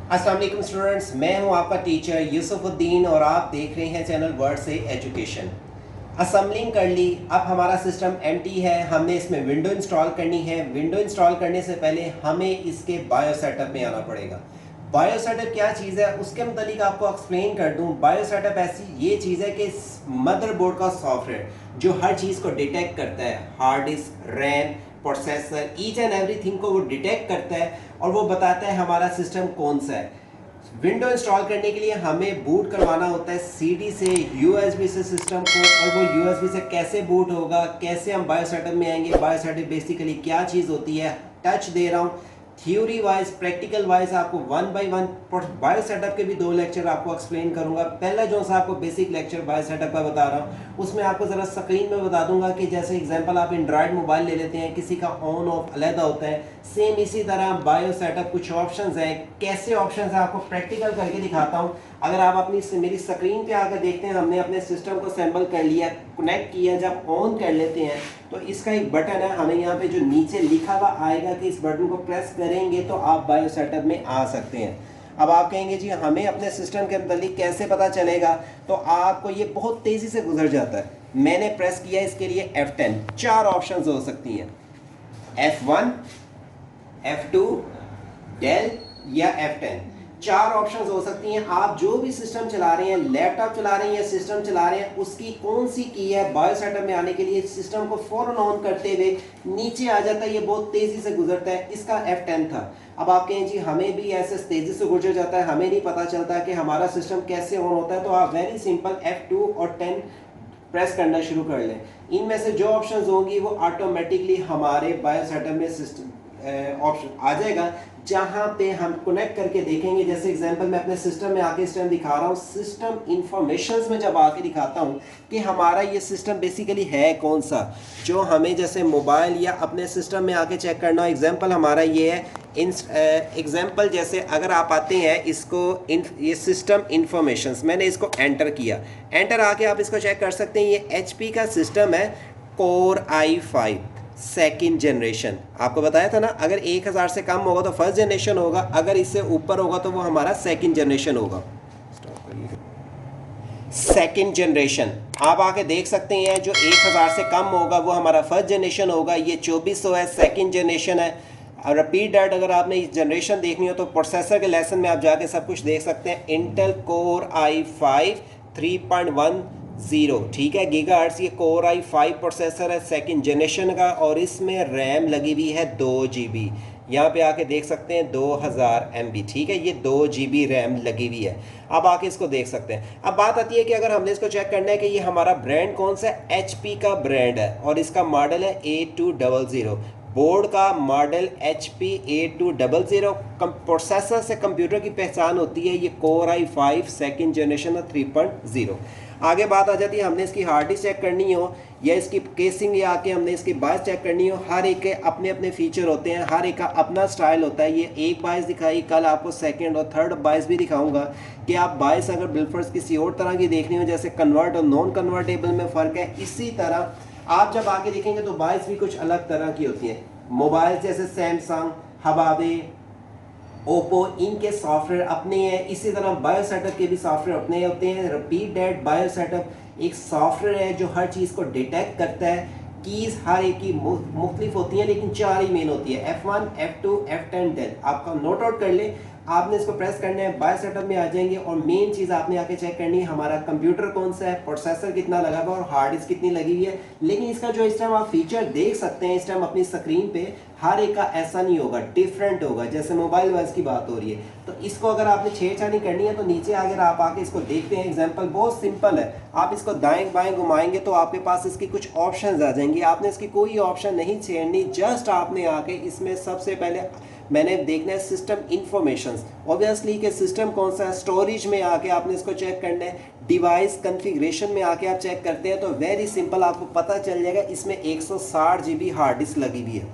अस्सलाम वालेकुम स्टूडेंट्स, मैं हूं आपका टीचर यूसुफुद्दीन और आप देख रहे हैं चैनल वर्ड से एजुकेशन। असेंबलिंग कर ली। अब हमारा सिस्टम एम्प्टी है, हमने इसमें विंडो इंस्टॉल करनी है। विंडो इंस्टॉल करने से पहले हमें इसके बायो सेटअप में आना पड़ेगा। बायो सेटअप क्या चीज़ है उसके मतलब आपको एक्सप्लेन कर दूं। बायो सेटअप ऐसी ये चीज़ है कि मदरबोर्ड का सॉफ्टवेयर जो हर चीज़ को डिटेक्ट करता है, hard disk, RAM, processor, each and everything को वो डिटेक्ट करता है और वो बताता है हमारा सिस्टम कौन सा है। विंडो इंस्टॉल करने के लिए हमें बूट करवाना होता है सीडी से, यूएसबी से सिस्टम को, और वो यूएसबी से कैसे बूट होगा, कैसे हम बायो सेटअप में आएंगे, बायो सेटअप बेसिकली क्या चीज़ होती है, टच दे रहा हूँ। थ्योरी वाइज, प्रैक्टिकल वाइज आपको one by one bio setup के भी 2 लेक्चर आपको एक्सप्लेन करूंगा। पहला जो सा आपको बेसिक लेक्चर बायो सेटअप का बता रहा हूँ उसमें आपको ज़रा स्क्रीन में बता दूंगा कि जैसे एग्जांपल आप एंड्रॉयड मोबाइल ले लेते हैं, किसी का ऑन ऑफ अलग होता है, सेम इसी तरह बायो सेटअप कुछ ऑप्शंस हैं। कैसे ऑप्शंस हैं आपको प्रैक्टिकल करके दिखाता हूँ। अगर आप अपनी मेरी स्क्रीन पे आकर देखते हैं, हमने अपने सिस्टम को असेंबल कर लिया, कनेक्ट किया। जब ऑन कर लेते हैं तो इसका एक बटन है, हमें यहाँ पे जो नीचे लिखा हुआ आएगा कि इस बटन को प्रेस करेंगे तो आप बायो सेटअप में आ सकते हैं। अब आप कहेंगे जी हमें अपने सिस्टम के मतलब कैसे पता चलेगा, तो आपको ये बहुत तेज़ी से गुजर जाता है। मैंने प्रेस किया इसके लिए F10, 4 ऑप्शंस हो सकती हैं, F1, F2, डेल या F10, 4 ऑप्शंस हो सकती हैं। आप जो भी सिस्टम चला रहे हैं, लैपटॉप चला रहे हैं या सिस्टम चला रहे हैं, उसकी कौन सी की है बायो सेटअप में आने के लिए, सिस्टम को फौरन ऑन करते हुए नीचे आ जाता है, ये बहुत तेज़ी से गुजरता है। इसका F10 था। अब आप कहें जी हमें भी ऐसे तेज़ी से गुजर जाता है, हमें नहीं पता चलता कि हमारा सिस्टम कैसे ऑन होता है, तो आप वेरी सिंपल F2 और 10 प्रेस करना शुरू कर लें। इनमें से जो ऑप्शंस होंगी वो ऑटोमेटिकली हमारे बायो सेटअप में सिस्टम ऑप्शन आ जाएगा, जहां पे हम कनेक्ट करके देखेंगे। जैसे एग्जांपल मैं अपने सिस्टम में आके इस टाइम दिखा रहा हूँ, सिस्टम इंफॉर्मेशंस में जब आके दिखाता हूँ कि हमारा ये सिस्टम बेसिकली है कौन सा, जो हमें जैसे मोबाइल या अपने सिस्टम में आके चेक करना हो। एग्जांपल हमारा ये है, एग्जांपल जैसे अगर आप आते हैं इसको ये सिस्टम इंफॉर्मेशंस, मैंने इसको एंटर किया, एंटर आके आप इसको चेक कर सकते हैं। ये HP का सिस्टम है, कोर i5 सेकेंड जनरेशन। आपको बताया था ना, अगर 1000 से कम होगा तो फर्स्ट जनरेशन होगा, अगर इससे ऊपर होगा तो वो हमारा सेकेंड जनरेशन होगा। सेकेंड जनरेशन आप आके देख सकते हैं, जो 1000 से कम होगा वो हमारा फर्स्ट जनरेशन होगा। ये 2400 है, सेकेंड जनरेशन है। रिपीट दैट, अगर आपने इस जनरेशन देखनी हो तो प्रोसेसर के लेसन में आप जाके सब कुछ देख सकते हैं। इंटेल कोर i5 3.10, ठीक है, गीगाहर्ट्ज़। ये कोर i5 प्रोसेसर है सेकंड जनरेशन का, और इसमें रैम लगी हुई है 2 GB। यहाँ पे आके देख सकते हैं 2000 MB, ठीक है, ये 2 GB रैम लगी हुई है। अब आके इसको देख सकते हैं। अब बात आती है कि अगर हमने इसको चेक करना है कि ये हमारा ब्रांड कौन सा है, HP का ब्रांड है और इसका मॉडल है A200। बोर्ड का मॉडल HP A200। प्रोसेसर से कंप्यूटर की पहचान होती है, ये कोर i5 सेकेंड जनरेशन 3.0। आगे बात आ जाती है, हमने इसकी हार्ड डिस्क चेक करनी हो या इसकी केसिंग या आके हमने इसकी बाइस चेक करनी हो। हर एक के अपने अपने फीचर होते हैं, हर एक का अपना स्टाइल होता है। ये एक बाइस दिखाई, कल आपको सेकंड और थर्ड बाइस भी दिखाऊंगा कि आप बाइस अगर बिल्फर्स किसी और तरह की देखनी हो, जैसे कन्वर्ट और नॉन कन्वर्टेबल में फ़र्क है, इसी तरह आप जब आगे देखेंगे तो बाइस भी कुछ अलग तरह की होती हैं। मोबाइल जैसे सैमसंग, हवावे, ओप्पो, इनके सॉफ्टवेयर अपने हैं। इसी तरह बायो सेटअप के भी सॉफ्टवेयर अपने होते हैं। रिपीट दैट, बायो सेटअप एक सॉफ्टवेयर है जो हर चीज़ को डिटेक्ट करता है। कीज़ हर एक की मुख्तलिफ होती हैं, लेकिन 4 ही मेन होती है, F1, F2, F10, डेल। आपका नोट आउट कर ले। आपने इसको प्रेस करना है, बायो सेटअप में आ जाएंगे और मेन चीज़ आपने आके चेक करनी है हमारा कंप्यूटर कौन सा है, प्रोसेसर कितना लगा हुआ है और हार्ड डिस्क कितनी लगी हुई है। लेकिन इसका जो इस टाइम आप फीचर देख सकते हैं इस टाइम अपनी स्क्रीन पे, हर एक का ऐसा नहीं होगा, डिफरेंट होगा। जैसे मोबाइल वाइज की बात हो रही है, तो इसको अगर आपने छेड़छाड़ी करनी है तो नीचे अगर आप आके इसको देखते हैं, एग्जांपल बहुत सिंपल है। आप इसको दाएं बाएं घुमाएंगे तो आपके पास इसकी कुछ ऑप्शंस आ जाएंगी। आपने इसकी कोई ऑप्शन नहीं छेड़नी, जस्ट आपने आके इसमें सबसे पहले मैंने देखना है सिस्टम इंफॉर्मेशंस। ऑब्वियसली कि सिस्टम कौन सा है, स्टोरेज में आके आपने इसको चेक करना है। डिवाइस कॉन्फ़िगरेशन में आके आप चेक करते हैं तो वेरी सिंपल आपको पता चल जाएगा, इसमें 160 GB हार्ड डिस्क लगी हुई है।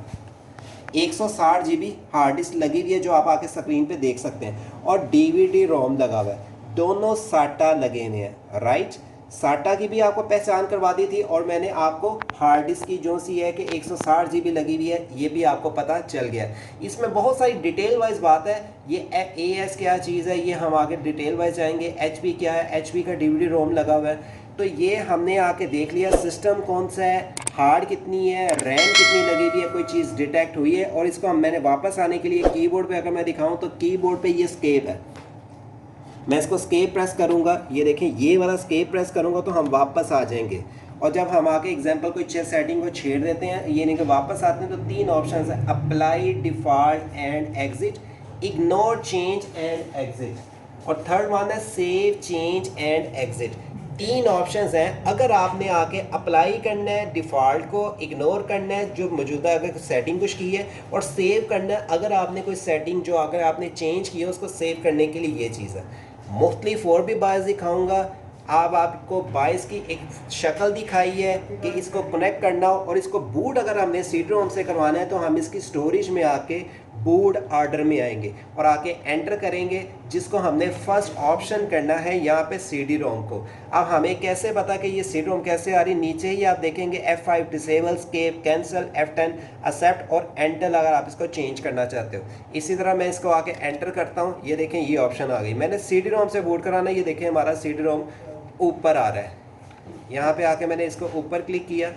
160 GB हार्ड डिस्क लगी हुई है, जो आप आके स्क्रीन पे देख सकते हैं, और DVD रोम लगा हुआ है। दोनों साटा लगे हुए हैं, राइट। साटा की भी आपको पहचान करवा दी थी और मैंने आपको हार्ड डिस्क की जो सी है कि 160 GB लगी हुई है ये भी आपको पता चल गया। इसमें बहुत सारी डिटेल वाइज बात है। ये AS क्या चीज़ है ये हम आगे डिटेल वाइज जाएंगे। HP क्या है, HP का DVD रोम लगा हुआ है, तो ये हमने आके देख लिया। सिस्टम कौन सा है, हार्ड कितनी है, रैम कितनी लगी हुई है, कोई चीज़ डिटेक्ट हुई है। और इसको मैंने वापस आने के लिए कीबोर्ड पे अगर मैं दिखाऊं तो कीबोर्ड पे ये स्केप है, मैं इसको स्केप प्रेस करूंगा, ये देखें ये वाला स्केप प्रेस करूंगा तो हम वापस आ जाएंगे। और जब हम आके एग्जांपल कोई सेटिंग को छेड़ देते हैं ये नहीं कि वापस आते हैं, तो 3 ऑप्शन है, apply, default and exit, ignore, change and exit, और थर्ड वन है save, change and exit. 3 options हैं। अगर आपने आके अप्लाई करना है, डिफ़ॉल्ट को इग्नोर करना है जो मौजूदा अगर सेटिंग कुछ की है, और सेव करना है अगर आपने कोई सेटिंग जो अगर आपने चेंज की है उसको सेव करने के लिए ये चीज़ है। मुख्तलिफ और भी बायस दिखाऊंगा। अब आपको बायस की एक शक्ल दिखाई है कि इसको कनेक्ट करना हो, और इसको बूट अगर हमने CD-ROM से करवाना है तो हम इसकी स्टोरेज में आके बूट ऑर्डर में आएंगे और आके एंटर करेंगे, जिसको हमने फर्स्ट ऑप्शन करना है यहाँ पे CD-ROM को। अब हमें कैसे पता कि ये CD-ROM कैसे आ रही, नीचे ही आप देखेंगे F5 disable, escape, cancel, F10 accept और एंटर अगर आप इसको चेंज करना चाहते हो। इसी तरह मैं इसको आके एंटर करता हूँ, ये देखें ये ऑप्शन आ गई। मैंने CD-ROM से बूट कराना है, ये देखें हमारा CD-ROM ऊपर आ रहा है। यहाँ पे आके मैंने इसको ऊपर क्लिक किया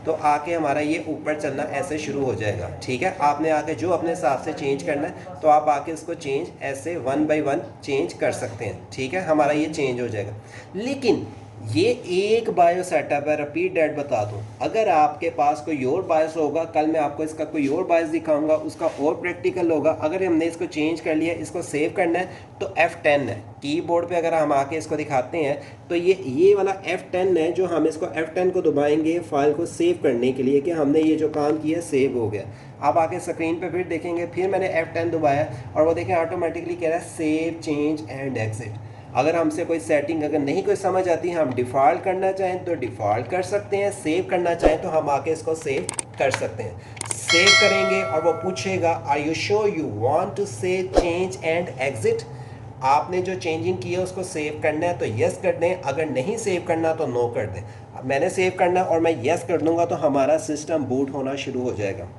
तो आके हमारा ये ऊपर चलना ऐसे शुरू हो जाएगा। ठीक है, आपने आके जो अपने हिसाब से चेंज करना है तो आप आके इसको चेंज ऐसे 1 बाय 1 चेंज कर सकते हैं। ठीक है, हमारा ये चेंज हो जाएगा। लेकिन ये एक बायो सेटअप है, रिपीट डेट बता दूं, अगर आपके पास कोई और बायस होगा, कल मैं आपको इसका कोई और बायस दिखाऊंगा, उसका और प्रैक्टिकल होगा। अगर हमने इसको चेंज कर लिया, इसको सेव करना है तो F10 है कीबोर्ड पे। अगर हम आके इसको दिखाते हैं तो ये वाला F10 है, जो हम इसको F10 को दबाएंगे फाइल को सेव करने के लिए कि हमने ये जो काम किया सेव हो गया। आप आके स्क्रीन पे फिर देखेंगे, फिर मैंने F10 दबाया और वो देखें ऑटोमेटिकली कह रहा है सेव, चेंज एंड एग्जिट। अगर हमसे कोई सेटिंग अगर नहीं कोई समझ आती है, हम डिफ़ॉल्ट करना चाहें तो डिफ़ॉल्ट कर सकते हैं, सेव करना चाहें तो हम आके इसको सेव कर सकते हैं। सेव करेंगे और वो पूछेगा are you sure you want to save, change and exit. आपने जो चेंजिंग की है उसको सेव करना है तो यस कर दें, अगर नहीं सेव करना तो नो कर दें। अब मैंने सेव करना और मैं यस कर दूंगा तो हमारा सिस्टम बूट होना शुरू हो जाएगा।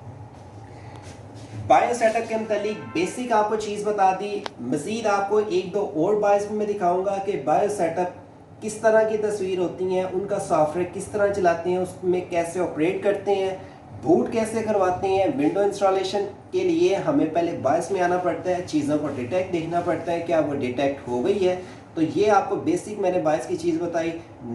बायो सेटअप के मतलब बेसिक आपको चीज़ बता दी। मज़ीद आपको एक दो और बायस में मैं दिखाऊंगा कि बायो सेटअप किस तरह की तस्वीर होती हैं, उनका सॉफ्टवेयर किस तरह चलाते हैं, उसमें कैसे ऑपरेट करते हैं, बूट कैसे करवाते हैं। विंडो इंस्टॉलेशन के लिए हमें पहले बायस में आना पड़ता है, चीज़ों को डिटेक्ट देखना पड़ता है क्या वो डिटेक्ट हो गई है। तो ये आपको बेसिक मैंने बायस की चीज़ बताई।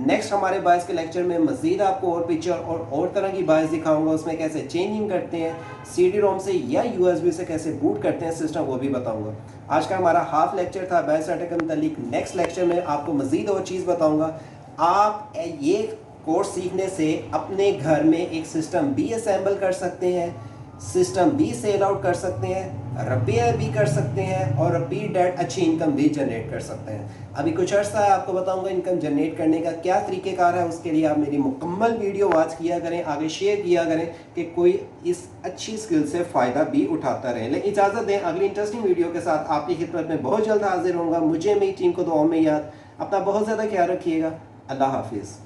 नेक्स्ट हमारे बायस के लेक्चर में मज़ीद आपको और पिक्चर और तरह की बायस दिखाऊंगा, उसमें कैसे चेंजिंग करते हैं, CD-ROM से या USB से कैसे बूट करते हैं सिस्टम, वो भी बताऊंगा। आज का हमारा हाफ लेक्चर था बायो सेटअप के मुतालिक। नेक्स्ट लेक्चर में आपको मज़ीद और चीज़ बताऊँगा। आप ये कोर्स सीखने से अपने घर में एक सिस्टम भी असेंबल कर सकते हैं, सिस्टम भी सेल आउट कर सकते हैं, रिपेयर भी कर सकते हैं और रिपीट डेट अच्छी इनकम भी जनरेट कर सकते हैं। अभी कुछ अर्सा है आपको बताऊंगा इनकम जनरेट करने का क्या तरीक़ेकार है। उसके लिए आप मेरी मुकम्मल वीडियो वॉच किया करें, आगे शेयर किया करें कि कोई इस अच्छी स्किल से फ़ायदा भी उठाता रहे। लेकिन इजाज़त दें, अगली इंटरेस्टिंग वीडियो के साथ आपकी खिदमत में बहुत जल्द हाजिर होऊंगा। मुझे मेरी टीम को दुआओं में याद, अपना बहुत ज़्यादा ख्याल रखिएगा। अल्लाह हाफिज़।